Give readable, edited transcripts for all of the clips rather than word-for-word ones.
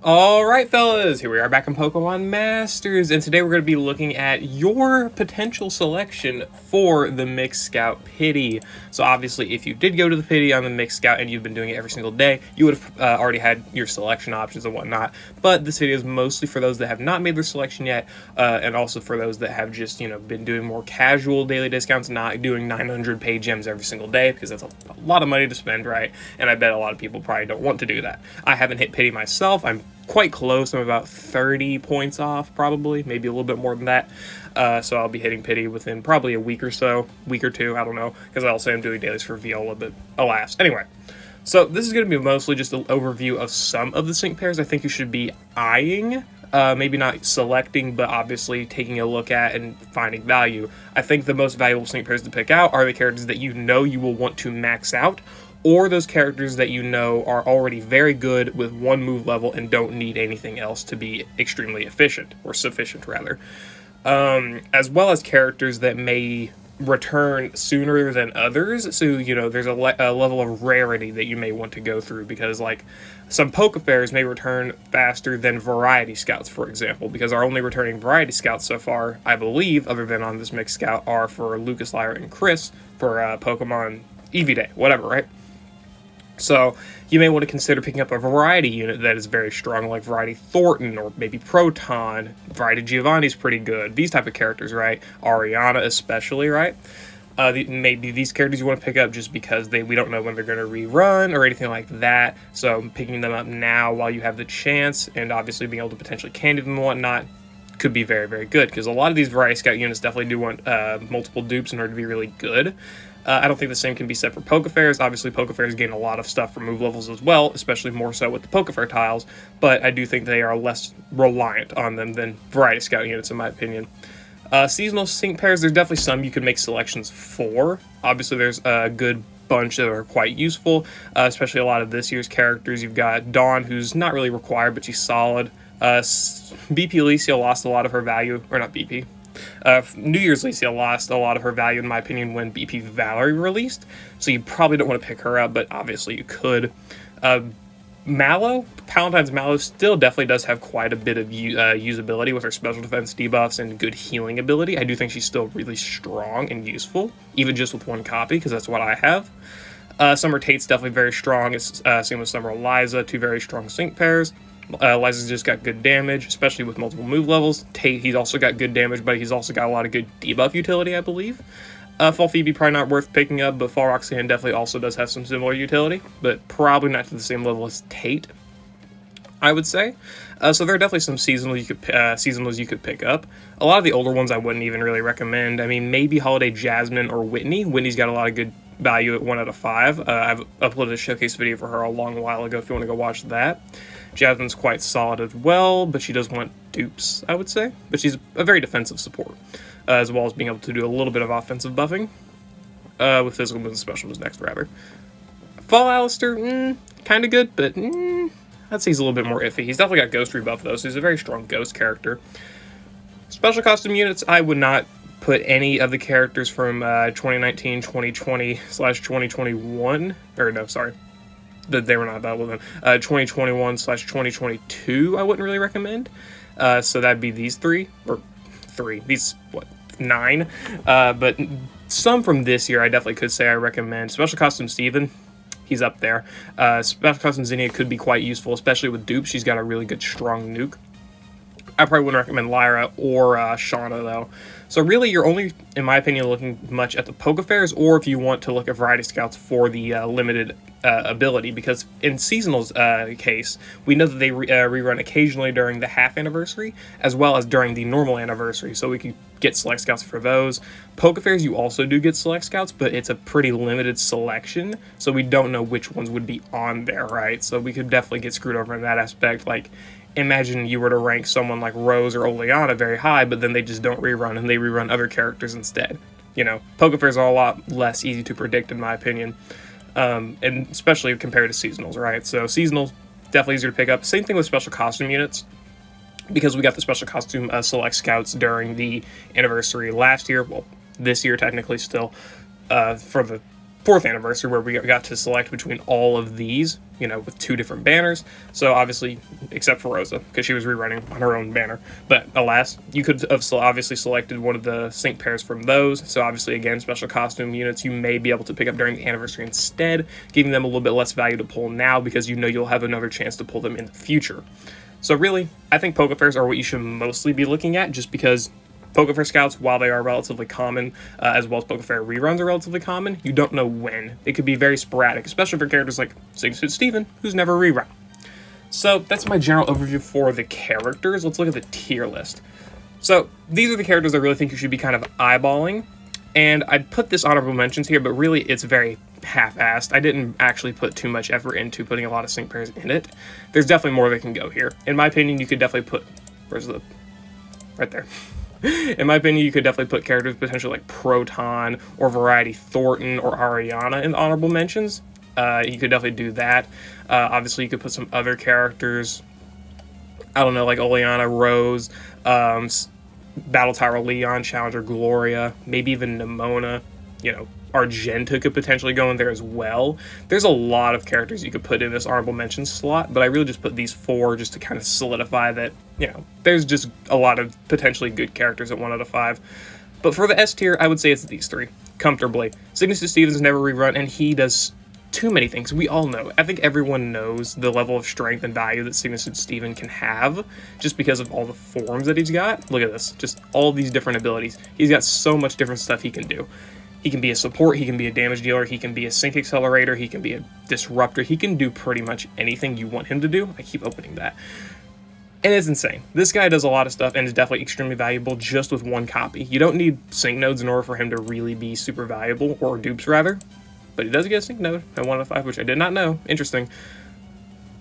Alright fellas, here we are back in Pokemon Masters, and today we're going to be looking at your potential selection for the Mixed Scout Pity. So obviously if you did go to the Pity on the Mixed Scout and you've been doing it every single day, you would have already had your selection options and whatnot, but this video is mostly for those that have not made their selection yet, and also for those that have just, been doing more casual daily discounts, not doing 900 pay gems every single day, because that's a lot of money to spend, right? And I bet a lot of people probably don't want to do that. I haven't hit Pity myself. I'm quite close. I'm about 30 points off, probably, maybe a little bit more than that. So I'll be hitting Pity within probably a week or so, week or two, I don't know, because I also am doing dailies for Viola, but alas. Anyway, so this is going to be mostly just an overview of some of the sync pairs I think you should be eyeing. Maybe not selecting, but obviously taking a look at and finding value. I think the most valuable sync pairs to pick out are the characters that you know you will want to max out, or those characters that you know are already very good with one move level and don't need anything else to be extremely efficient, or sufficient rather. As well as characters that may return sooner than others, so there's a level of rarity that you may want to go through, because like some Pokefairs may return faster than Variety Scouts, for example, because our only returning Variety Scouts so far, I believe, other than on this Mixed Scout, are for Lucas, Lyra, and Chris for Pokemon Eevee Day, whatever, right? So you may want to consider picking up a Variety unit that is very strong, like Variety Thornton, or maybe Proton. Variety Giovanni's pretty good. These type of characters, right? Ariana especially, right? Maybe these characters you want to pick up just because we don't know when they're going to rerun or anything like that. So picking them up now while you have the chance, and obviously being able to potentially candy them and whatnot, could be very, very good, because a lot of these Variety Scout units definitely do want multiple dupes in order to be really good. I don't think the same can be said for Pokefairs. Obviously, Pokefairs gain a lot of stuff from move levels as well, especially more so with the Pokefair tiles, but I do think they are less reliant on them than Variety Scout units, in my opinion. Seasonal sync pairs, there's definitely some you could make selections for. Obviously, there's a good bunch that are quite useful, especially a lot of this year's characters. You've got Dawn, who's not really required, but she's solid. BP Alicia lost a lot of her value, or not BP. New Year's Alicia lost a lot of her value, in my opinion, when BP Valerie released, so you probably don't want to pick her up, but obviously you could. Mallow, Palatine's Mallow, still definitely does have quite a bit of usability with her special defense debuffs and good healing ability. I do think she's still really strong and useful, even just with one copy, because that's what I have. Summer Tate's definitely very strong. It's same with Summer Eliza, two very strong sync pairs. Eliza's just got good damage, especially with multiple move levels. Tate, he's also got good damage, but he's also got a lot of good debuff utility, I believe. Fall Phoebe, probably not worth picking up, but Fall Roxanne definitely also does have some similar utility, but probably not to the same level as Tate, I would say. So there are definitely some seasonals you could pick up. A lot of the older ones I wouldn't even really recommend. I mean, maybe Holiday Jasmine or Whitney. Whitney's got a lot of good value at 1 out of 5. I've uploaded a showcase video for her a long while ago if you want to go watch that. Jasmine's quite solid as well, but she does want dupes, I would say. But she's a very defensive support, as well as being able to do a little bit of offensive buffing, with physical moves and special moves next, rather. Fall Alistair, kind of good, but I'd say he's a little bit more iffy. He's definitely got Ghost rebuff, though, so he's a very strong Ghost character. Special costume units, I would not put any of the characters from 2019, 2020/2021, or no, sorry. They were not available then. 2021/2022, I wouldn't really recommend. So that'd be these these 9. But some from this year, I definitely could say I recommend. Special Costume Steven, he's up there. Special Costume Zinnia could be quite useful, especially with dupes. She's got a really good strong nuke. I probably wouldn't recommend Lyra or Shauna, though. So really, you're only, in my opinion, looking much at the Pokefairs, or if you want to look at Variety Scouts for the limited ability, because in Seasonal's case, we know that they rerun occasionally during the half anniversary, as well as during the normal anniversary, so we could get Select Scouts for those. Pokefairs, you also do get Select Scouts, but it's a pretty limited selection, so we don't know which ones would be on there, right? So we could definitely get screwed over in that aspect. Like, imagine you were to rank someone like Rose or Oleana very high, but then they just don't rerun, and they rerun other characters instead. Pokefairs are a lot less easy to predict, in my opinion, and especially compared to Seasonals, right? So Seasonals, definitely easier to pick up. Same thing with Special Costume units, because we got the Special Costume Select Scouts during the anniversary last year, well, this year technically still, for 4th anniversary, where we got to select between all of these, you know, with 2 different banners. So obviously, except for Rosa, because she was rerunning on her own banner. But alas, you could have obviously selected one of the sync pairs from those. So obviously, again, special costume units you may be able to pick up during the anniversary instead, giving them a little bit less value to pull now, because you know you'll have another chance to pull them in the future. So really, I think Poke Fairs are what you should mostly be looking at, just because Poke Fair Scouts, while they are relatively common, as well as Poke Fair reruns are relatively common, you don't know when. It could be very sporadic, especially for characters like Sigsuit Steven, who's never rerun. So that's my general overview for the characters. Let's look at the tier list. So these are the characters I really think you should be kind of eyeballing, and I'd put this honorable mentions here, but really it's very half-assed. I didn't actually put too much effort into putting a lot of sync pairs in it. There's definitely more that can go here. In my opinion, you could definitely put... Where's the... Right there. In my opinion, you could definitely put characters potentially like Proton or Variety Thornton or Ariana in the honorable mentions. You could definitely do that. Obviously, you could put some other characters, I don't know, like Oleana, Rose, Battle Tower Leon, Challenger Gloria, maybe even Nimona, you know, Argenta could potentially go in there as well. There's a lot of characters you could put in this honorable mention slot, but I really just put these 4 just to kind of solidify that, you know, there's just a lot of potentially good characters at 1 out of 5. But for the S tier, I would say it's these 3, comfortably. Signature Stevens never rerun, and he does too many things. We all know. I think everyone knows the level of strength and value that Signature Steven can have, just because of all the forms that he's got. Look at this, just all these different abilities. He's got so much different stuff he can do. He can be a support, he can be a damage dealer, he can be a sync accelerator, he can be a disruptor, he can do pretty much anything you want him to do. I keep opening that. And it's insane. This guy does a lot of stuff and is definitely extremely valuable just with 1 copy. You don't need sync nodes in order for him to really be super valuable, or dupes rather. But he does get a sync node at 1 out of 5, which I did not know. Interesting.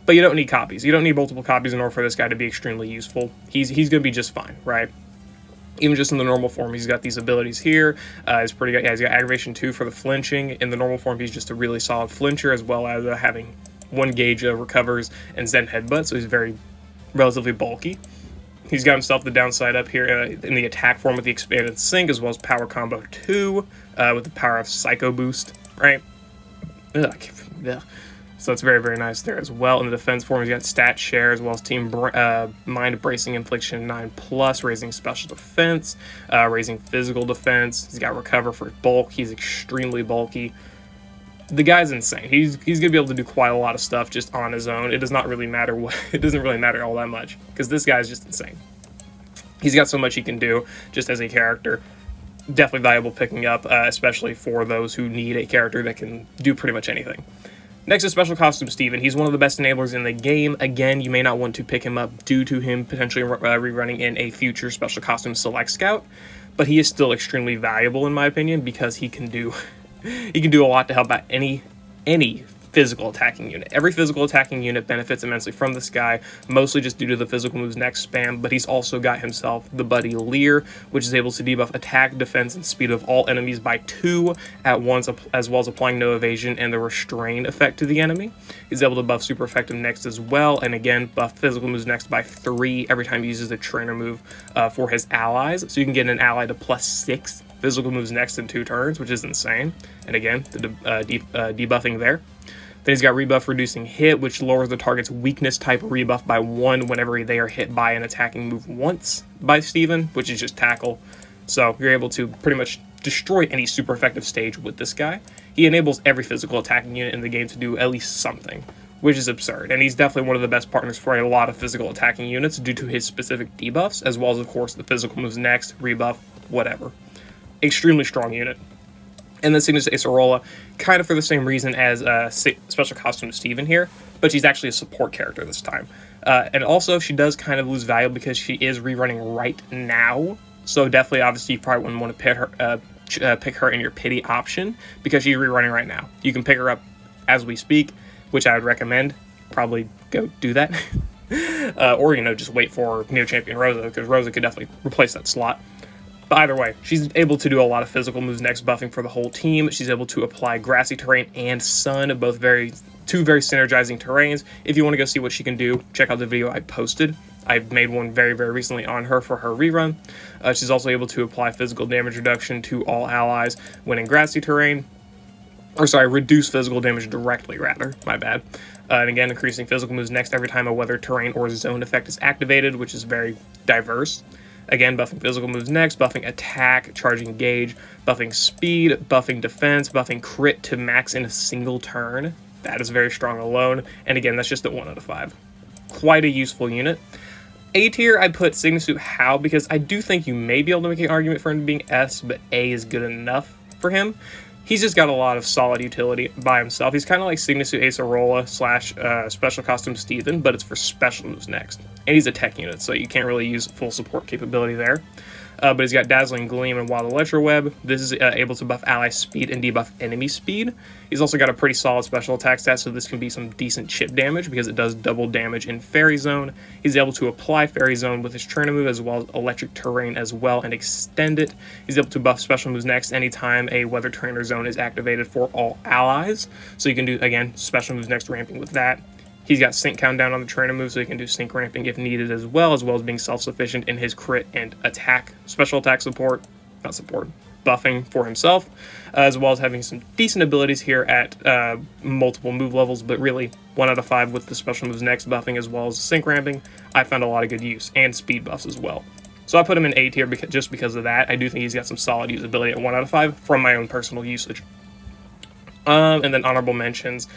But you don't need copies. You don't need multiple copies in order for this guy to be extremely useful. He's going to be just fine, right? Even just in the normal form, he's got these abilities here. He's pretty good. Yeah, he's got Aggravation 2 for the flinching. In the normal form, he's just a really solid flincher, as well as having 1 gauge of recovers and Zen Headbutt, so he's very relatively bulky. He's got himself the downside up here in the attack form with the expanded sync, as well as Power Combo 2 with the power of Psycho Boost, right? Ugh. So it's very, very nice there as well. In the defense form, he's got Stat Share, as well as Team Mind Bracing Infliction 9+, raising special defense, raising physical defense. He's got Recover for bulk. He's extremely bulky. The guy's insane. He's going to be able to do quite a lot of stuff just on his own. It does not really matter it doesn't really matter all that much, because this guy's just insane. He's got so much he can do just as a character. Definitely valuable picking up, especially for those who need a character that can do pretty much anything. Next is Special Costume Steven. He's one of the best enablers in the game. Again, you may not want to pick him up due to him potentially rerunning in a future Special Costume Select Scout, but he is still extremely valuable in my opinion, because he can do a lot to help out any physical attacking unit. Every physical attacking unit benefits immensely from this guy, mostly just due to the physical moves next spam, but he's also got himself the buddy Leer, which is able to debuff attack, defense, and speed of all enemies by 2 at once, as well as applying no evasion and the restrain effect to the enemy. He's able to buff super effective next as well, and again, buff physical moves next by 3 every time he uses the trainer move for his allies, so you can get an ally to +6 physical moves next in 2 turns, which is insane. And again, the debuffing there. Then he's got Rebuff Reducing Hit, which lowers the target's weakness type rebuff by 1 whenever they are hit by an attacking move once by Steven, which is just Tackle. So you're able to pretty much destroy any super effective stage with this guy. He enables every physical attacking unit in the game to do at least something, which is absurd. And he's definitely one of the best partners for a lot of physical attacking units due to his specific debuffs, as well as, of course, the physical moves next, rebuff, whatever. Extremely strong unit. And then Signature Acerola, kind of for the same reason as Special Costume Steven here, but she's actually a support character this time. And also, she does kind of lose value because she is rerunning right now. So definitely, obviously, you probably wouldn't want to pick her in your pity option, because she's rerunning right now. You can pick her up as we speak, which I would recommend. Probably go do that. Or, you know, just wait for Neo Champion Rosa, because Rosa could definitely replace that slot. But either way, she's able to do a lot of physical moves next, buffing for the whole team. She's able to apply Grassy Terrain and Sun, both two very synergizing terrains. If you want to go see what she can do, check out the video I posted. I made one very, very recently on her for her rerun. She's also able to apply physical damage reduction to all allies when in Grassy Terrain. or sorry, reduce physical damage directly, rather, my bad. And again, increasing physical moves next every time a weather, terrain, or zone effect is activated, which is very diverse. Again, buffing physical moves next, buffing attack, charging gauge, buffing speed, buffing defense, buffing crit to max in a single turn. That is very strong alone, and again, that's just at 1 out of 5. Quite a useful unit. A tier, I put Signasuit How, because I do think you may be able to make an argument for him being S, but A is good enough for him. He's just got a lot of solid utility by himself. He's kind of like Signasuit Acerola / Special Costume Steven, but it's for special moves next. And he's a tech unit, so you can't really use full support capability there. But he's got Dazzling Gleam and Wild Electro Web. This is able to buff ally speed and debuff enemy speed. He's also got a pretty solid special attack stat, so this can be some decent chip damage because it does double damage in Fairy Zone. He's able to apply Fairy Zone with his Trainer move as well as Electric Terrain as well and extend it. He's able to buff special moves next anytime a Weather Trainer Zone is activated for all allies. So you can do, again, special moves next ramping with that. He's got sync countdown on the trainer move, so he can do sync ramping if needed as well as being self-sufficient in his crit and attack, special attack support, not support, buffing for himself, as well as having some decent abilities here at multiple move levels, but really 1 out of 5 with the special moves next buffing as well as sync ramping. I found a lot of good use, and speed buffs as well. So I put him in A tier just because of that. I do think he's got some solid usability at 1 out of 5 from my own personal usage. And then honorable mentions.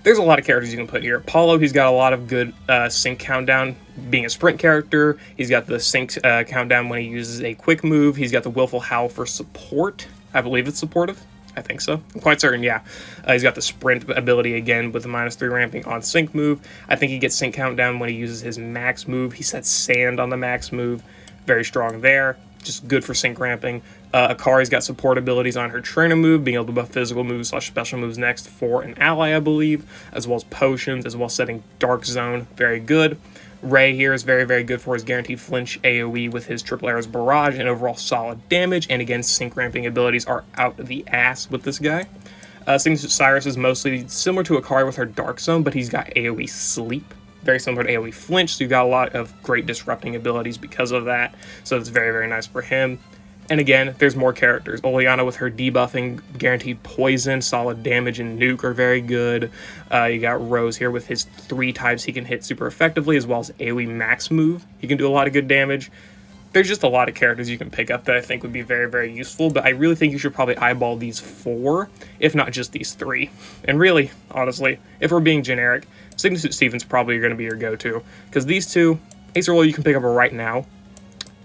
There's a lot of characters you can put here. Paulo, he's got a lot of good sync countdown, being a sprint character. He's got the sync countdown when he uses a quick move. He's got the Willful Howl for support. I believe it's supportive. I think so. I'm quite certain, yeah. He's got the sprint ability again with the -3 ramping on sync move. I think he gets sync countdown when he uses his max move. He sets sand on the max move. Very strong there. Just good for sync ramping. Akari's got support abilities on her trainer move, being able to buff physical moves / special moves next for an ally, I believe, as well as potions, as well as setting Dark Zone. Very good. Ray here is very, very good for his guaranteed flinch AoE with his Triple Arrows Barrage and overall solid damage. And again, sync ramping abilities are out the ass with this guy. Cyrus is mostly similar to Akari with her Dark Zone, but he's got AoE Sleep. Very similar to AoE Flinch, so you've got a lot of great disrupting abilities because of that. So it's very, very nice for him. And again, there's more characters. Oleana with her debuffing, guaranteed poison, solid damage, and nuke are very good. You got Rose here with his 3 types he can hit super effectively, as well as AoE max move. He can do a lot of good damage. There's just a lot of characters you can pick up that I think would be very, very useful, but I really think you should probably eyeball these 4, if not just these 3. And really, honestly, if we're being generic, Signasuit Steven's probably going to be your go-to, because these 2, Acerola you can pick up right now.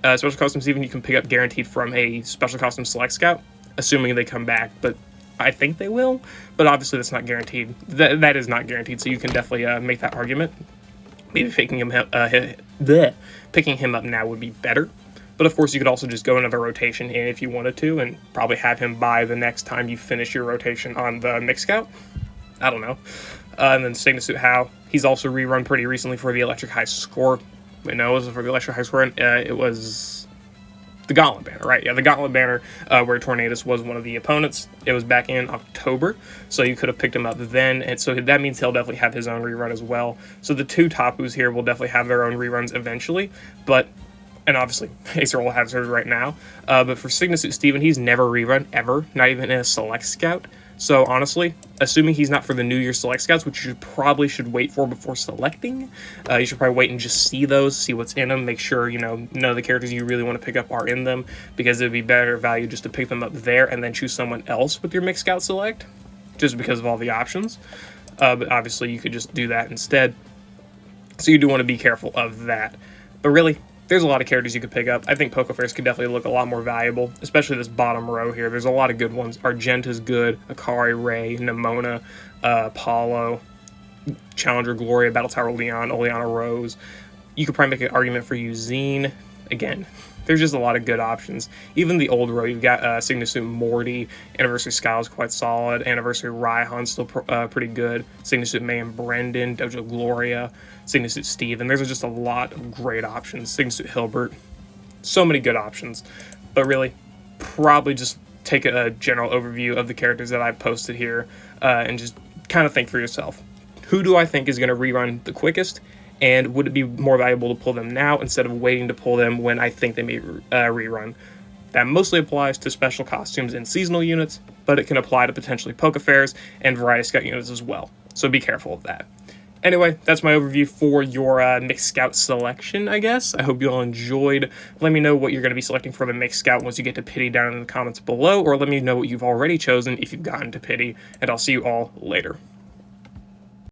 Special Costume Steven you can pick up guaranteed from a Special Costume Select Scout, assuming they come back, but I think they will, but obviously that's not guaranteed. That is not guaranteed, so you can definitely make that argument. Maybe picking him up now would be better. But of course, you could also just go another rotation in if you wanted to, and probably have him by the next time you finish your rotation on the Mix Scout. I don't know. And then Signasuit How. He's also rerun pretty recently for the Electric High Score. Wait, no, it wasn't for the Electric High Score. It was the Gauntlet Banner, right? Yeah, the Gauntlet Banner, where Tornadus was one of the opponents. It was back in October, so you could have picked him up then, and so that means he'll definitely have his own rerun as well. So the 2 Tapus here will definitely have their own reruns eventually, and obviously, Acerola has hers right now, but for Signasuit Steven, he's never rerun, ever, not even in a Select Scout. So honestly, assuming he's not for the New Year Select Scouts, which you probably should wait for before selecting, you should probably wait and just see those, see what's in them, make sure, none of the characters you really want to pick up are in them, because it would be better value just to pick them up there and then choose someone else with your Mixed Scout Select, just because of all the options. But obviously, you could just do that instead. So you do want to be careful of that. But really, there's a lot of characters you could pick up. I think Pokefairs could definitely look a lot more valuable, especially this bottom row here. There's a lot of good ones. Argenta's good, Akari, Ray, Nemona, Paulo, Challenger, Gloria, Battle Tower, Leon, Oleana, Rose. You could probably make an argument for Eugene. Again, there's just a lot of good options. Even the old row, you've got Signasuit Morty, Anniversary Sky is quite solid, Anniversary Raihan still pretty good, Signasuit May and Brendan, Dojo Gloria, Signasuit Steven. There's just a lot of great options. Signasuit Hilbert. So many good options. But really, probably just take a general overview of the characters that I've posted here and just kind of think for yourself. Who do I think is going to rerun the quickest? And would it be more valuable to pull them now instead of waiting to pull them when I think they may rerun? That mostly applies to special costumes and seasonal units, but it can apply to potentially Poke Fairs and Variety Scout units as well, so be careful of that. Anyway, that's my overview for your Mixed Scout selection, I guess. I hope you all enjoyed. Let me know what you're going to be selecting for the Mixed Scout once you get to Pity down in the comments below, or let me know what you've already chosen if you've gotten to Pity, and I'll see you all later.